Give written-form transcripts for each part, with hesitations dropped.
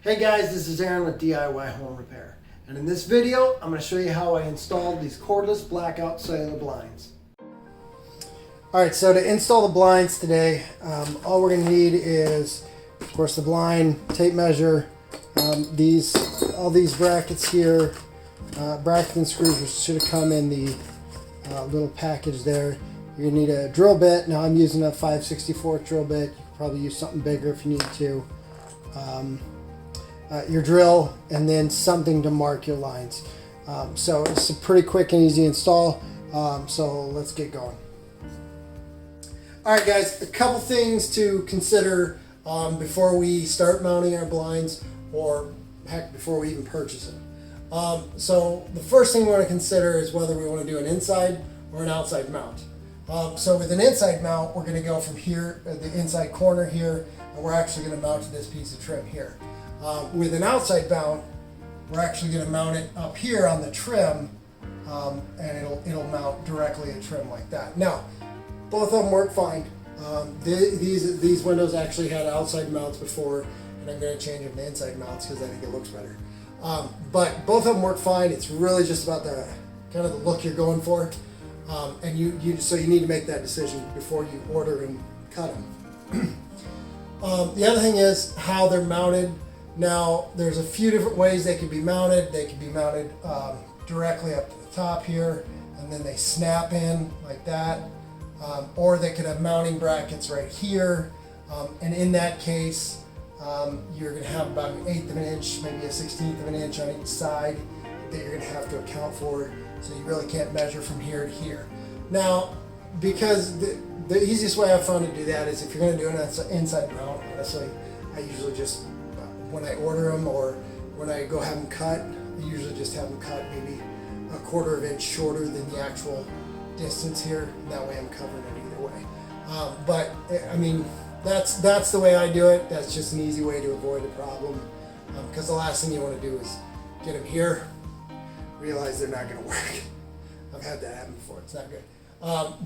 Hey guys, this is Aaron with DIY Home Repair, and in this video I'm going to show you how I installed these cordless blackout cellular blinds. Alright, so to install the blinds today, all we're going to need is, of course, the blind, tape measure, all these brackets here, brackets and screws should have come in the little package there. You're going to need a drill bit. Now I'm using a 5/64 drill bit. You could probably use something bigger if you need to. Your drill, and then something to mark your lines. So it's a pretty quick and easy install. So let's get going. Alright guys, a couple things to consider before we start mounting our blinds, or heck, before we even purchase them. So the first thing we want to consider is whether we want to do an inside or an outside mount. So with an inside mount, we're going to go from here, the inside corner here, and we're actually going to mount to this piece of trim here. With an outside mount, we're actually going to mount it up here on the trim, and it'll mount directly at trim like that. Now, both of them work fine. These windows actually had outside mounts before, and I'm going to change them to inside mounts because I think it looks better. But both of them work fine. It's really just about the kind of the look you're going for, and so you need to make that decision before you order and cut them. The other thing is how they're mounted. Now, there's a few different ways they can be mounted. They can be mounted directly up to the top here, and then they snap in like that. Or they could have mounting brackets right here. And in that case, you're going to have about 1/8 of an inch, maybe a 1/16 of an inch on each side that you're going to have to account for. So you really can't measure from here to here. Now, because the easiest way I've found to do that is if you're going to do an inside mount, honestly, I usually just, when I order them or when I go have them cut, I usually just have them cut maybe 1/4 inch shorter than the actual distance here. That way I'm covering it either way. But I mean, that's the way I do it. That's just an easy way to avoid the problem. Because the last thing you want to do is get them here, realize they're not going to work. I've had that happen before. It's not good.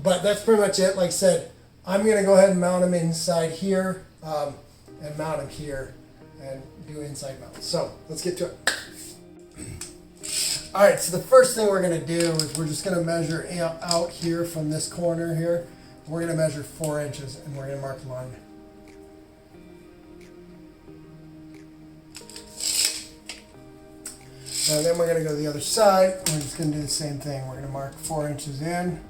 But that's pretty much it. Like I said, I'm going to go ahead and mount them inside here, and mount them here, and do inside mounts. So let's get to it. All right, so the first thing we're going to do is we're just going to measure out here from this corner here. We're going to measure 4 inches, and we're going to mark the line. And then we're going to go to the other side. We're just going to do the same thing. We're going to mark 4 inches in.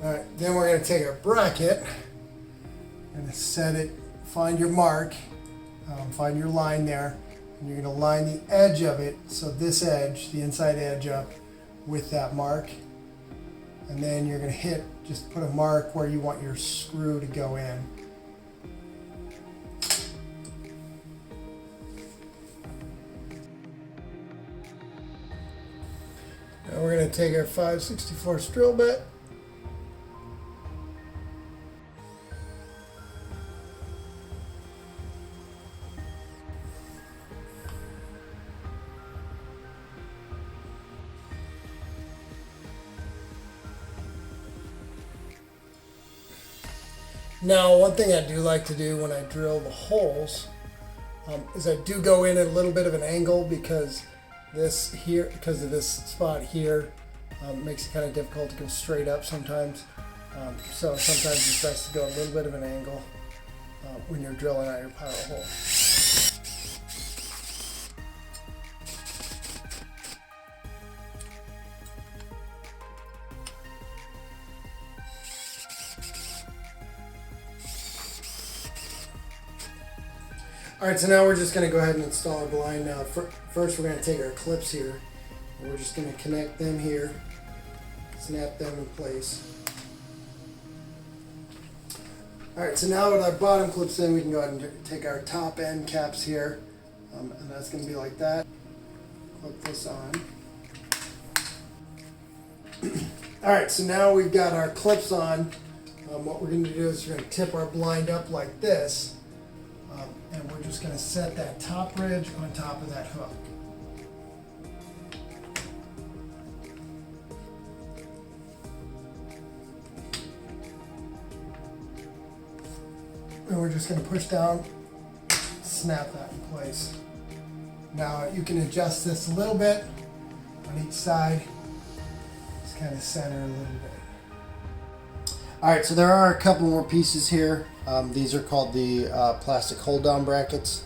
All right, then we're going to take our bracket and set it, find your mark, find your line there, and you're going to line the edge of it, so this edge, the inside edge, up with that mark, and then you're going to just put a mark where you want your screw to go in. Now we're going to take our 5/64 drill bit. Now, one thing I do like to do when I drill the holes is I do go in at a little bit of an angle because of this spot here, makes it kind of difficult to go straight up sometimes. So sometimes it's best to go a little bit of an angle when you're drilling out your power hole. Alright, so now we're just going to go ahead and install our blind. Now, first we're going to take our clips here, and we're just going to connect them here, snap them in place. Alright, so now with our bottom clips in, we can go ahead and take our top end caps here, and that's going to be like that. Clip this on. Alright, so now we've got our clips on. What we're going to do is we're going to tip our blind up like this. And we're just going to set that top ridge on top of that hook. and we're just going to push down, snap that in place. Now you can adjust this a little bit on each side, just kind of center a little bit. All right, so there are a couple more pieces here. These are called the plastic hold down brackets.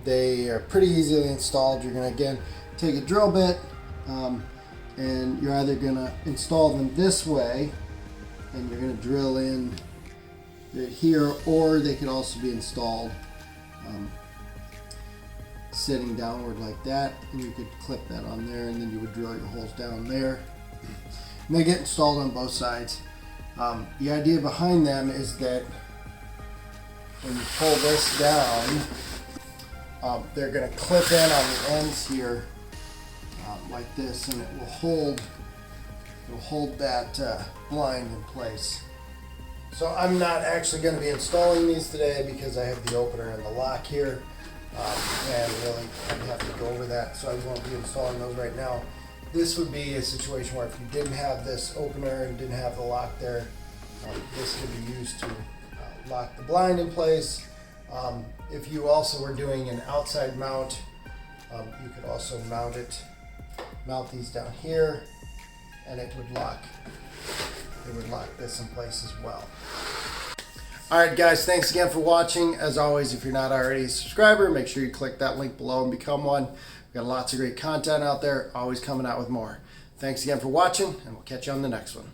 They are pretty easily installed. You're going to again take a drill bit and you're either going to install them this way and you're going to drill in here, or they could also be installed sitting downward like that, and you could clip that on there, and then you would drill your holes down there. And they get installed on both sides. The idea behind them is that when you pull this down, they're going to clip in on the ends here like this, and it will hold that blind in place. So I'm not actually going to be installing these today because I have the opener and the lock here, and really I'd have to go over that, so I won't be installing those right now. This would be a situation where if you didn't have this opener and didn't have the lock there, this could be used to lock the blind in place. If you also were doing an outside mount, you could also mount these down here, and it would lock this in place as well. Alright guys, thanks again for watching. As always, if you're not already a subscriber, make sure you click that link below and become one. We've got lots of great content out there, always coming out with more. Thanks again for watching, and we'll catch you on the next one.